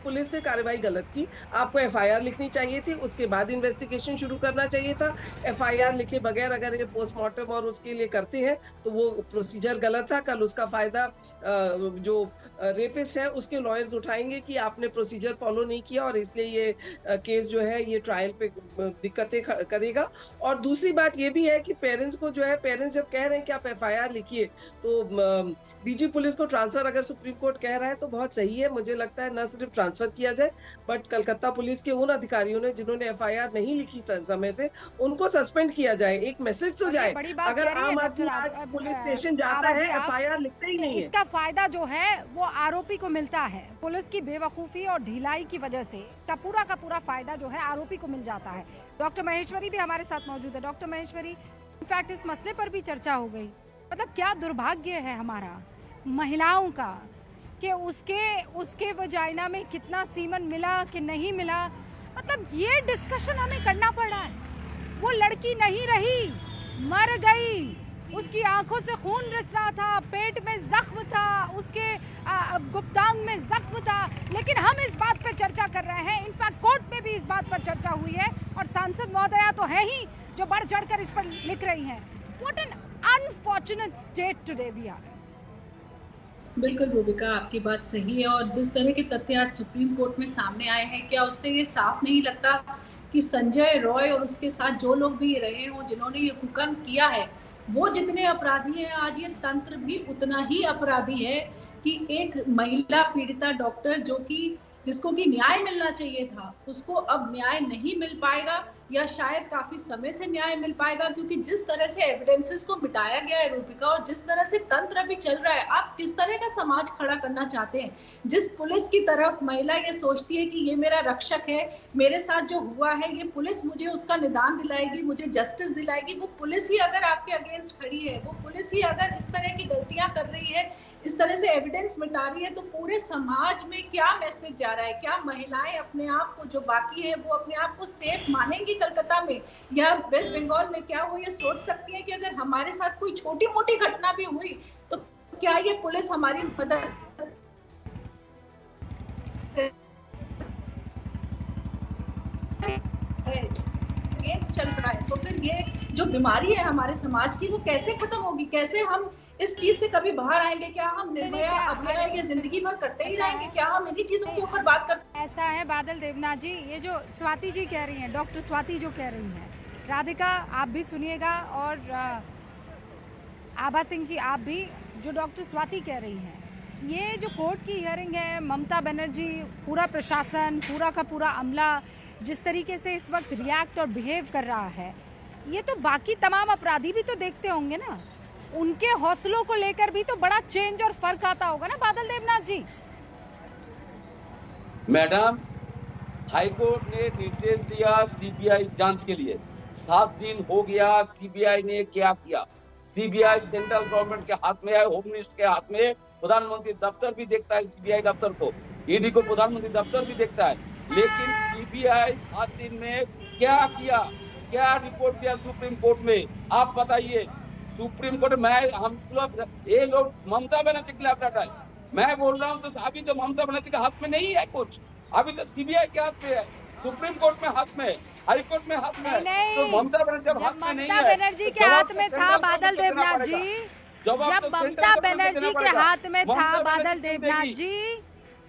पुलिस ने कार्रवाई गलत की। आपको एफआईआर लिखनी चाहिए थी, उसके बाद इन्वेस्टिगेशन शुरू करना चाहिए था। एफआईआर लिखे बगैर अगर ये पोस्टमार्टम और उसके लिए करते हैं तो वो प्रोसीजर गलत था। कल उसका फायदा जो रेपिस्ट है उसके लॉयर्स उठाएंगे कि आपने प्रोसीजर फॉलो नहीं किया, और इसलिए ये केस जो है ये ट्रायल पे दिक्कतें करेगा। और दूसरी बात ये भी है कि पेरेंट्स को जो है, पेरेंट्स जब कह रहे हैं कि आप एफआईआर लिखिए, तो डीजी पुलिस को ट्रांसफर अगर सुप्रीम कोर्ट कह रहा है तो बहुत सही है। मुझे लगता है न सिर्फ ट्रांसफर किया जाए, बट कलकत्ता पुलिस के उन अधिकारियों ने जिन्होंने एफआईआर नहीं लिखी समय से, उनको सस्पेंड किया जाए। एक मैसेज तो जाए। अगर आम आदमी आज पुलिस स्टेशन जाता है, एफआईआर लिखता ही नहीं है। इसका फायदा जो है वो आरोपी को मिलता है। पुलिस की बेवकूफी और ढिलाई की वजह से का पूरा फायदा जो है आरोपी को मिल जाता है। डॉक्टर महेश्वरी भी हमारे साथ मौजूद है। डॉक्टर महेश्वरी, इनफैक्ट इस मसले पर भी चर्चा हो गई। मतलब क्या दुर्भाग्य है हमारा महिलाओं का कि उसके वजाइना में कितना सीमन मिला कि नहीं मिला, मतलब ये डिस्कशन हमें करना पड़ रहा है। वो लड़की नहीं रही, मर गई, उसकी आंखों से खून रिस रहा था, पेट में जख्म था, उसके गुप्तांग में जख्म था, लेकिन हम इस बात पे चर्चा कर रहे हैं। इनफैक्ट कोर्ट में भी इस बात पर चर्चा हुई है, और सांसद महोदया तो है ही जो बढ़ चढ़कर इस पर लिख रही हैं। What an unfortunate state today we are. बिल्कुल रूबिका, आपकी बात सही है। और जिस तरह के तथ्य आज सुप्रीम कोर्ट में सामने आए हैं, क्या उससे ये साफ नहीं लगता कि संजय रॉय और उसके साथ जो लोग भी रहे हों, जिन्होंने ये कुकर्म किया है, वो जितने अपराधी हैं, आज ये तंत्र भी उतना ही अपराधी है कि एक महिला पीड़िता डॉक्टर जो कि जिसको कि न्याय मिलना चाहिए था, उसको अब न्याय नहीं मिल पाएगा या शायद काफी समय से न्याय मिल पाएगा, क्योंकि जिस तरह से एविडेंसेस को मिटाया गया है रूपिका, और जिस तरह से तंत्र अभी चल रहा है, आप किस तरह का समाज खड़ा करना चाहते हैं? जिस पुलिस की तरफ महिला ये सोचती है कि ये मेरा रक्षक है, मेरे साथ जो हुआ है ये पुलिस मुझे उसका निदान दिलाएगी, मुझे जस्टिस दिलाएगी, वो पुलिस ही अगर आपके अगेंस्ट खड़ी है, वो पुलिस ही अगर इस तरह की गलतियां कर रही है, इस तरह से एविडेंस मिटा रही है, तो पूरे समाज में क्या मैसेज जा रहा है? क्या महिलाएं अपने आप को, जो बाकी है, वो अपने आप को सेफ मानेंगी कलकत्ता में या वेस्ट बंगाल में? क्या वो ये सोच सकती है कि अगर हमारे साथ कोई छोटी मोटी घटना भी हुई तो क्या ये पुलिस हमारी मदद चल रहा है? तो फिर ये जो बीमारी है हमारे समाज की, वो कैसे खत्म होगी? कैसे हम इस चीज से कभी बाहर आएंगे? क्या हम निर्भया अभया ये जिंदगी भर करते ही रहेंगे? क्या हम इन्हीं चीजों के ऊपर बात करते? ऐसा है बादल देवनाथ जी, ये जो स्वाति जी कह रही हैं, डॉक्टर स्वाति जो कह रही हैं, राधिका आप भी सुनिएगा और आभा सिंह जी आप भी, जो डॉक्टर स्वाति कह रही हैं, ये जो कोर्ट की हियरिंग है, ममता बनर्जी, पूरा प्रशासन, पूरा का पूरा अमला जिस तरीके से इस वक्त रिएक्ट और बिहेव कर रहा है, ये तो बाकी तमाम अपराधी भी तो देखते होंगे ना, उनके हौसलों को लेकर भी तो बड़ा चेंज और फर्क आता होगा ना बादल देवनाथ जी? मैडम, हाईकोर्ट ने निर्देश दिया सीबीआई जांच के लिए, 7 दिन हो गया, सीबीआई ने क्या किया? सीबीआई सेंट्रल गवर्नमेंट के हाथ में है, होम मिनिस्टर के हाथ में, प्रधानमंत्री दफ्तर भी देखता है सीबीआई दफ्तर को, ईडी को प्रधानमंत्री दफ्तर भी देखता है, लेकिन सीबीआई 7 दिन में क्या किया? क्या रिपोर्ट दिया सुप्रीम कोर्ट में? आप बताइए। सुप्रीम कोर्ट में हम लोग, ये लोग ममता बनर्जी के खिलाफ डटा है। मैं बोल रहा हूँ तो अभी तो ममता बनर्जी के हाथ में नहीं है कुछ, अभी तो सीबीआई के हाथ में है, सुप्रीम कोर्ट में हाथ में, हाई कोर्ट में हाथ में है। तो ममता बनर्जी हाथ में नहीं है। ममता बनर्जी के हाथ में था बादल देवनाथ जी, जब ममता बनर्जी के हाथ में था बादल देवनाथ जी,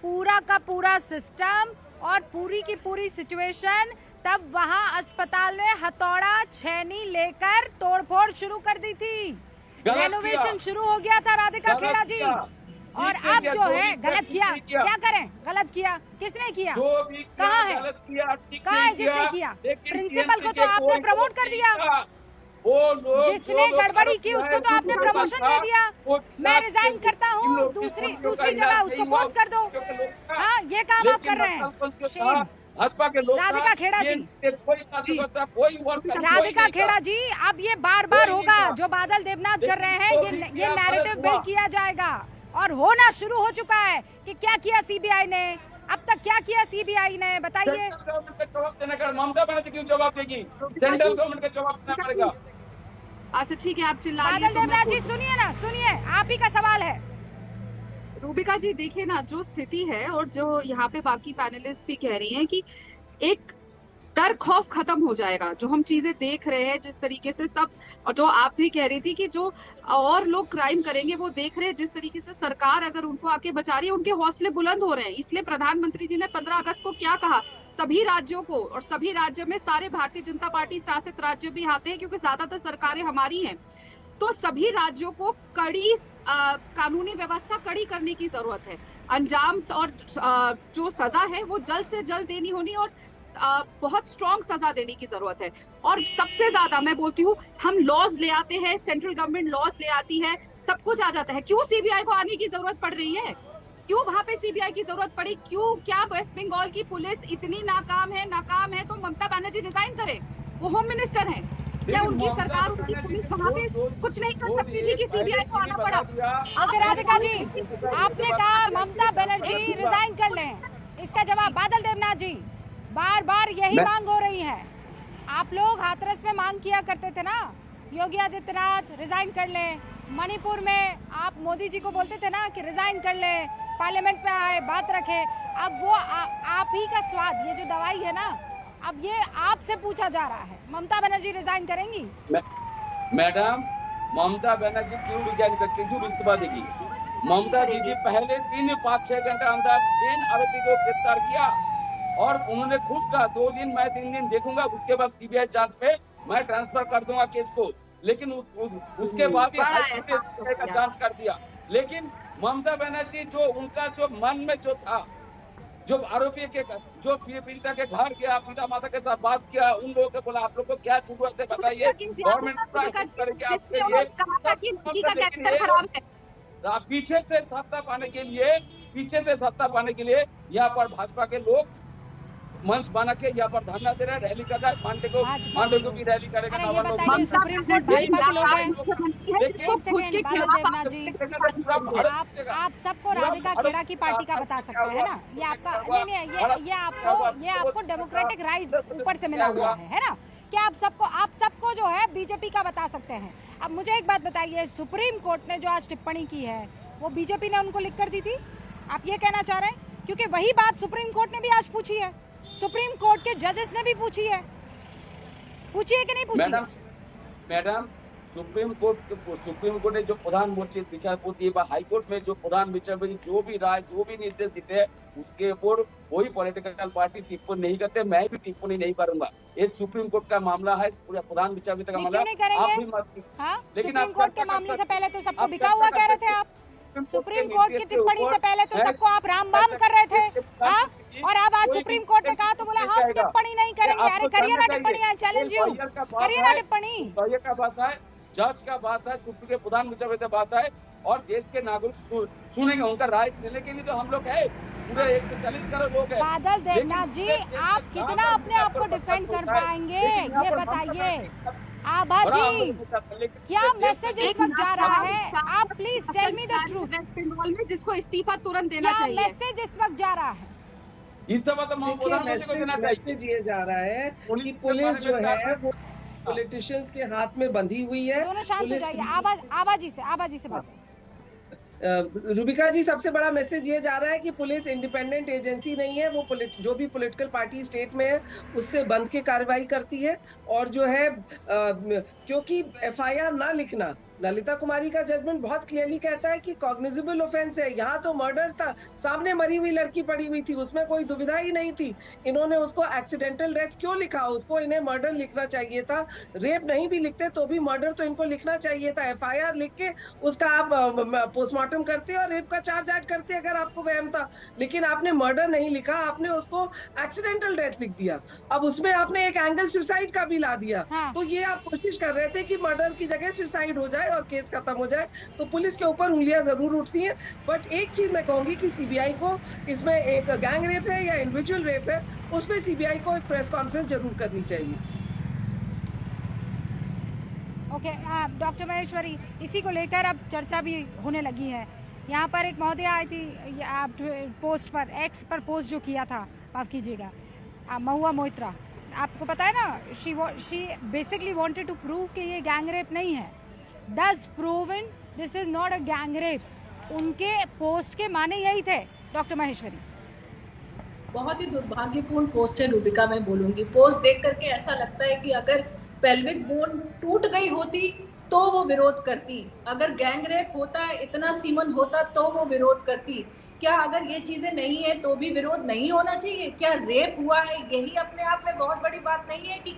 पूरा का पूरा सिस्टम और पूरी की पूरी सिचुएशन, तब वहां अस्पताल में हथौड़ा छेनी लेकर तोड़फोड़ शुरू कर दी थी, रेनोवेशन शुरू हो गया था राधिका खेड़ा जी। और अब जो है गलत किया, क्या करें? गलत किया, किसने किया? कहाँ है? कहाँ है जिसने किया? प्रिंसिपल को तो आपने प्रमोट कर दिया, जिसने गड़बड़ी की उसको तो आपने प्रमोशन दे दिया। मैं रिजाइन करता हूँ, दूसरी जगह उसको पोस्ट कर दो। हाँ, ये काम आप कर रहे हैं। भाजपा के लोग, राधिका खेड़ा जी, कोई राधिका खेड़ा जी, अब ये बार बार होगा जो बादल देवनाथ कर रहे हैं, ये नैरेटिव बिल्ड किया जाएगा और होना शुरू हो चुका है कि क्या किया सीबीआई ने, अब तक क्या किया सीबीआई ने, बताइए। ममता बनर्जी क्यों जवाब देगी? सेंट्रल गवर्नमेंट का जवाब देना पड़ेगा। अच्छा ठीक है, आप चिल्लाइए। बादल देवनाथ जी सुनिए ना, सुनिए, आप ही का सवाल है। रूबिका जी देखिए ना, जो स्थिति है और जो यहाँ पे बाकी पैनलिस्ट भी कह रही हैं कि एक डर खौफ खत्म हो जाएगा, जो हम चीजें देख रहे हैं जिस तरीके से सब, और जो आप भी कह रही थी कि जो और लोग क्राइम करेंगे वो देख रहे हैं, जिस तरीके से सरकार अगर उनको आके बचा रही है, उनके हौसले बुलंद हो रहे हैं। इसलिए प्रधानमंत्री जी ने 15 अगस्त को क्या कहा, सभी राज्यों को, और सभी राज्य में सारे भारतीय जनता पार्टी शासित राज्य भी आते हैं क्योंकि ज्यादातर सरकारें हमारी हैं, तो सभी राज्यों को कड़ी कानूनी व्यवस्था कड़ी करने की जरूरत है। अंजाम और जो सजा है वो जल्द से जल्द देनी होनी और बहुत स्ट्रॉन्ग सजा देने की जरूरत है। और सबसे ज्यादा मैं बोलती हूँ, हम लॉज ले आते हैं, सेंट्रल गवर्नमेंट लॉज ले आती है, सब कुछ आ जाता है, क्यों सीबीआई को आने की जरूरत पड़ रही है? क्यों वहां पे सीबीआई की जरूरत पड़ी? क्यों? क्या वेस्ट बंगाल की पुलिस इतनी नाकाम है तो ममता बनर्जी रिजाइन करे? वो होम मिनिस्टर है, क्या उनकी सरकार, उनकी पुलिस वहाँ पे कुछ नहीं कर सकती थी कि सीबीआई को आना पड़ा? ओके राधिका जी, आपने कहा ममता बनर्जी रिजाइन कर लें, इसका जवाब बादल देवनाथ जी, बार बार यही मांग हो रही है। आप लोग हाथरस में मांग किया करते थे ना, योगी आदित्यनाथ रिजाइन कर लें, मणिपुर में आप मोदी जी को बोलते थे ना कि रिजाइन कर लें, पार्लियामेंट पे आए, बात रखे। अब वो आप ही का स्वाद, ये जो दवाई है ना, अब ये आपसे पूछा जा रहा है, ममता बनर्जी रिजाइन करेंगी? मैडम, ममता बनर्जी क्यों रिजाइन करती, क्यों इस्तीफा देगी? ममता दीदी पहले 3-5-6 घंटा अंदर मेन आरोपी को गिरफ्तार किया और उन्होंने खुद कहा 2 दिन मैं 3 दिन देखूंगा, उसके बाद सीबीआई जांच पे मैं ट्रांसफर कर दूंगा केस को। लेकिन उसके बाद ही हाईकोर्ट ने जांच कर दिया। लेकिन ममता बनर्जी जो उनका जो मन में जो था, जो आरोपी के जो पीड़िता के घर गया, पीड़िता माता के साथ बात किया, उन लोगों को बोला आप लोग को क्या जरूरत है बताइए। गवर्नमेंट पीछे से सत्ता पाने के लिए यहाँ पर भाजपा के लोग मंच बना के यहाँ पर धरना दे रहे हैं, रैली कर रहा है। मांडे को भी रैली करेगा। सुप्रीम कोर्ट भाजपा के लोग हैं। आप सबको राधिका खेड़ा की पार्टी का बता सकते हैं ना, ये आपका नहीं, ये आपको डेमोक्रेटिक राइट ऊपर से मिला हुआ है ना, कि आप सबको जो है बीजेपी का बता सकते हैं। अब मुझे एक बात बताइए, सुप्रीम कोर्ट ने जो आज टिप्पणी की है वो बीजेपी ने उनको लिख कर दी थी, आप ये कहना चाह रहे हैं? क्योंकि वही बात सुप्रीम कोर्ट ने भी आज पूछी है, सुप्रीम कोर्ट के जजेस ने भी पूछी है कि नहीं पूछी? मैडम सुप्रीम कोर्ट ने जो प्रधान বিচারপতি বা हाईकोर्ट में जो प्रधान বিচারপতি जो भी राय जो भी निर्देश देते हैं उसके ऊपर कोई पॉलिटिकल पार्टी टिप्पणी नहीं करते, मैं भी टिप्पणी नहीं करूंगा। ये सुप्रीम कोर्ट का मामला है, पूरा प्रधान विचारपति का मामला। आप भी मत, सुप्रीम कोर्ट के मामले से पहले तो सबको बिका हुआ कह रहे थे आप, सुप्रीम कोर्ट की टिप्पणी से पहले तो सबको आप राम बाम कर रहे थे, और अब आज सुप्रीम कोर्ट ने कहा तो बोला हम टिप्पणी नहीं करेंगे। अरे करिए ना टिप्पणी, चैलेंज यू, करिए ना टिप्पणी। तो ये का बात है, जज का बात है, सुप्रीम के प्रधान विचारपति बात है, और देश के नागरिक सुनेंगे, उनका राय देने के लिए तो हम लोग है, पूरे 140 करोड़ लोग हैं। बादल देवनाथ जी, आप कितना अपने आप को डिफेंड कर पाएंगे ये बताइए। आभा जी, क्या मैसेज इस वक्त जा रहा है? आप please tell me the truth. West Bengal में जिसको इस्तीफा तुरंत देना चाहिए, क्या मैसेज इस वक्त जा रहा है? इस दफा तो प्रधानमंत्री को देना चाहिए। दिया जा रहा है कि पुलिस जो है वो पॉलिटिशियंस के हाथ में बंधी हुई है। दोनों शांत हो जाइए। आभा जी से बात। रूबिका जी, सबसे बड़ा मैसेज ये जा रहा है कि पुलिस इंडिपेंडेंट एजेंसी नहीं है, वो जो भी पॉलिटिकल पार्टी स्टेट में है उससे बंद के कार्रवाई करती है। और जो है क्योंकि एफआईआर ना लिखना, ललिता कुमारी का जजमेंट बहुत क्लियरली कहता है कि कॉग्निजेबल ऑफेंस है। यहाँ तो मर्डर था, सामने मरी हुई लड़की पड़ी हुई थी, उसमें कोई दुविधा ही नहीं थी। इन्होंने उसको एक्सीडेंटल डेथ क्यों लिखा? उसको इन्हें मर्डर लिखना चाहिए था। रेप नहीं भी लिखते तो भी मर्डर तो इनको लिखना चाहिए था। एफआईआर लिख के उसका आप पोस्टमार्टम करते और रेप का चार्ज ऐड करते अगर आपको वहम था, लेकिन आपने मर्डर नहीं लिखा, आपने उसको एक्सीडेंटल डेथ लिख दिया। अब उसमें आपने एक एंगल सुसाइड का भी ला दिया। तो ये आप कोशिश कर रहे थे कि मर्डर की जगह सुसाइड हो जाए और केस खत्म हो जाए। तो पुलिस के ऊपर उंगलियां जरूर उठती हैं, बट एक चीज मैं कहूंगी कि सीबीआई को इसमें एक गैंग रेप है या इंडिविजुअल रेप है, उसमें सीबीआई को एक प्रेस कॉन्फ्रेंस जरूर करनी चाहिए। ओके, डॉक्टर महेश्वरी, इसी को लेकर अब चर्चा भी होने लगी है। यहाँ पर एक महोदय आई थी, आप पोस्ट पर एक्स पर पोस्ट जो किया था, माफ कीजिएगा, महुआ मोइत्रा, आपको पता है ना, she basically wanted to prove कि ये गैंग रेप नहीं है। Thus proven this is not a gang rape. उनके पोस्ट के माने यही थे डॉक्टर महेश्वरी। बहुत ही दुर्भाग्यपूर्ण पोस्ट है रूबिका, मैं बोलूंगी। पोस्ट देख करके ऐसा लगता है कि अगर पेल्विक बोन टूट गई होती तो वो विरोध करती, अगर गैंग रेप होता, इतना सीमन होता तो वो विरोध करती। क्या अगर ये चीजें नहीं है तो भी विरोध नहीं होना चाहिए? क्या रेप हुआ है यही अपने आप में बहुत बड़ी बात नहीं है कि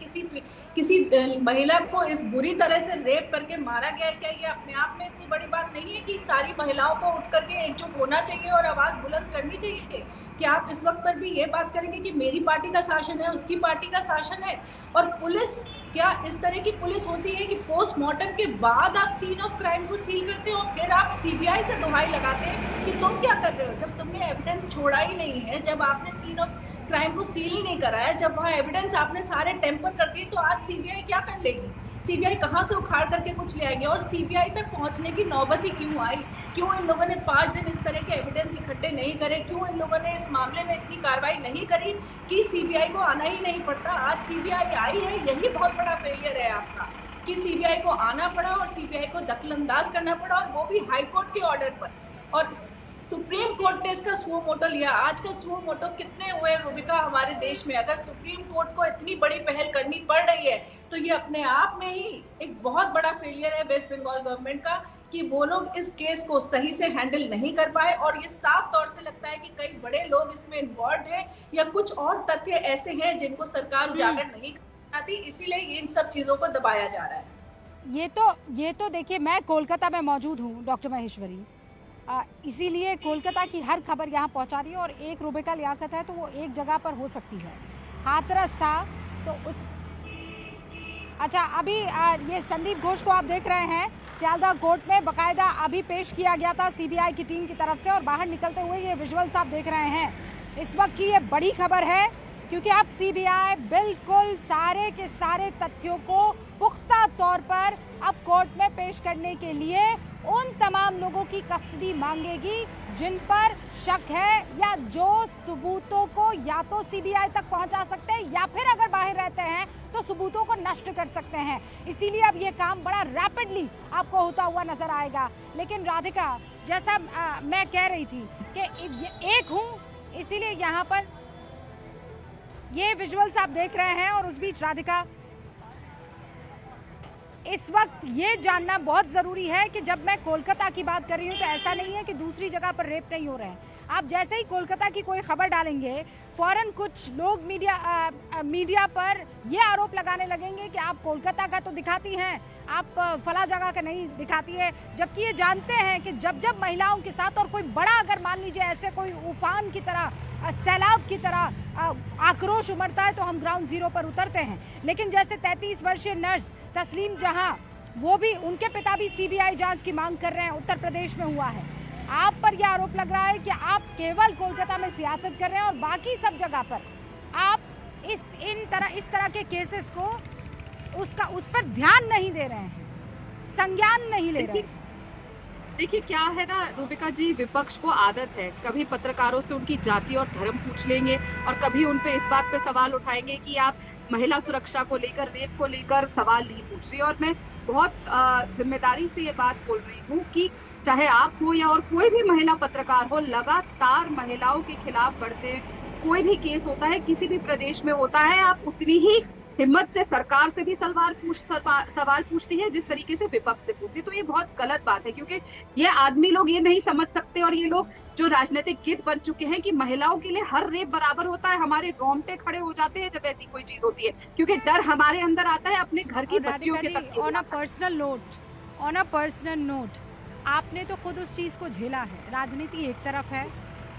किसी महिला को इस बुरी तरह से रेप करके मारा गया है? क्या ये अपने आप में इतनी बड़ी बात नहीं है कि सारी महिलाओं को उठ करके एकजुट होना चाहिए और आवाज बुलंद करनी चाहिए? क्या आप इस वक्त पर भी ये बात करेंगे कि मेरी पार्टी का शासन है, उसकी पार्टी का शासन है? और पुलिस, क्या इस तरह की पुलिस होती है कि पोस्टमार्टम के बाद आप सीन ऑफ क्राइम को सील करते हो, फिर आप सीबीआई से दुहाई लगाते हैं कि तुम क्या कर रहे हो? जब तुमने एविडेंस छोड़ा ही नहीं है, जब आपने सीन ऑफ क्राइम को सील ही नहीं करा है, जब वहाँ एविडेंस आपने सारे टेम्पर कर दिए, तो आज सीबीआई क्या कर लेगी? सीबीआई कहाँ से उखाड़ करके कुछ ले आएगी? और सीबीआई तक पहुंचने की नौबत ही क्यों आई? क्यों इन लोगों ने 5 दिन इस तरह के एविडेंस इकट्ठे नहीं करे? क्यों इन लोगों ने इस मामले में इतनी कार्रवाई नहीं करी कि सीबीआई को आना ही नहीं पड़ता? आज सीबीआई आई है, यही बहुत बड़ा फेलियर है आपका कि सीबीआई को आना पड़ा और सीबीआई को दखलंदाज करना पड़ा, और वो भी हाईकोर्ट के ऑर्डर पर। और सुप्रीम कोर्ट ने इसका सुओ मोटो लिया। आजकल सुओ मोटो कितने हुए रूबिका हमारे देश में? अगर सुप्रीम कोर्ट को इतनी बड़ी पहल करनी पड़ रही है तो ये अपने आप में ही एक बहुत बड़ा फेलियर है वेस्ट बंगाल गवर्नमेंट का कि वो लोग इस केस को सही से हैंडल नहीं कर पाए। और ये साफ तौर से लगता है कि कई बड़े लोग इसमें इन्वॉल्व हैं या कुछ और तथ्य ऐसे हैं जिनको सरकार उजागर नहीं कर पाती, इसीलिए इन सब चीजों को दबाया जा रहा है। ये तो देखिए, मैं कोलकाता में मौजूद हूँ डॉक्टर महेश्वरी, इसीलिए कोलकाता की हर खबर यहाँ पहुँचा रही है। और एक रुबिका लियाकत है तो वो एक जगह पर हो सकती है। हाथरस था तो उस अच्छा, अभी ये संदीप घोष को आप देख रहे हैं सियालदह कोर्ट में बकायदा अभी पेश किया गया था सीबीआई की टीम की तरफ से, और बाहर निकलते हुए ये विजुअल्स आप देख रहे हैं। इस वक्त की ये बड़ी खबर है क्योंकि अब सीबीआई बिल्कुल सारे के सारे तथ्यों को पुख्ता तौर पर अब कोर्ट में पेश करने के लिए उन तमाम लोगों की कस्टडी मांगेगी जिन पर शक है या जो सबूतों को या तो सीबीआई तक पहुंचा सकते हैं या फिर अगर बाहर रहते हैं तो सबूतों को नष्ट कर सकते हैं। इसीलिए अब ये काम बड़ा रैपिडली आपको होता हुआ नजर आएगा। लेकिन राधिका, जैसा मैं कह रही थी कि एक हूं, इसीलिए यहाँ पर ये विजुअल्स आप देख रहे हैं। और उस बीच राधिका, इस वक्त ये जानना बहुत ज़रूरी है कि जब मैं कोलकाता की बात कर रही हूँ तो ऐसा नहीं है कि दूसरी जगह पर रेप नहीं हो रहे हैं। आप जैसे ही कोलकाता की कोई खबर डालेंगे फौरन कुछ लोग मीडिया पर ये आरोप लगाने लगेंगे कि आप कोलकाता का तो दिखाती हैं, आप फला जगह का नहीं दिखाती है। जबकि ये जानते हैं कि जब जब महिलाओं के साथ और कोई बड़ा, अगर मान लीजिए ऐसे कोई उफान की तरह, सैलाब की तरह आक्रोश उमड़ता है तो हम ग्राउंड जीरो पर उतरते हैं। लेकिन जैसे 33 वर्षीय नर्स तस्लीम जहां, वो भी, उनके पिता भी सीबीआई जांच की मांग कर रहे हैं। उत्तर प्रदेश में हुआ है। आप पर यह आरोप लग रहा है कि आप केवल कोलकाता में सियासत कर रहे हैं और बाकी सब जगह पर आप इस तरह के केसेस को उस पर ध्यान नहीं दे रहे हैं, संज्ञान नहीं ले रहे हैं। देखिए क्या है ना रूबिका जी, विपक्ष को आदत है कभी पत्रकारों से उनकी जाति और धर्म पूछ लेंगे और कभी उन पे इस बात पे सवाल उठाएंगे कि आप महिला सुरक्षा को लेकर, रेप को लेकर सवाल नहीं पूछ रही। और मैं बहुत जिम्मेदारी से ये बात बोल रही हूँ कि चाहे आप हो या और कोई भी महिला पत्रकार हो, लगातार महिलाओं के खिलाफ बढ़ते कोई भी केस होता है, किसी भी प्रदेश में होता है, आप उतनी ही हिम्मत से सरकार से भी सवाल पूछती है जिस तरीके से विपक्ष से पूछती है। तो ये बहुत गलत बात है क्योंकि ये आदमी लोग ये नहीं समझ सकते, और ये लोग जो राजनीतिक गिद्ध बन चुके हैं कि महिलाओं के लिए हर रेप बराबर होता है। हमारे रोंगटे खड़े हो जाते हैं जब ऐसी कोई चीज होती है, क्योंकि डर हमारे अंदर आता है अपने घर की बच्चियों के तक। ऑन अ पर्सनल नोट, आपने तो खुद उस चीज को झेला है। राजनीति एक तरफ है,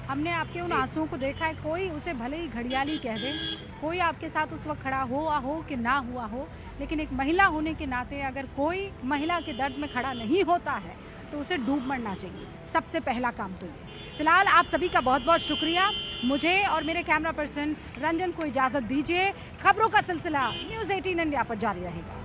हमने आपके उन आंसुओं को देखा है। कोई उसे भले ही घड़ियाली कह दे, कोई आपके साथ उस वक्त खड़ा हुआ हो कि ना हुआ हो, लेकिन एक महिला होने के नाते अगर कोई महिला के दर्द में खड़ा नहीं होता है तो उसे डूब मरना चाहिए। सबसे पहला काम तो ये। फिलहाल आप सभी का बहुत बहुत शुक्रिया। मुझे और मेरे कैमरा पर्सन रंजन को इजाज़त दीजिए। खबरों का सिलसिला न्यूज़ 18 इंडिया पर जारी रहेगा।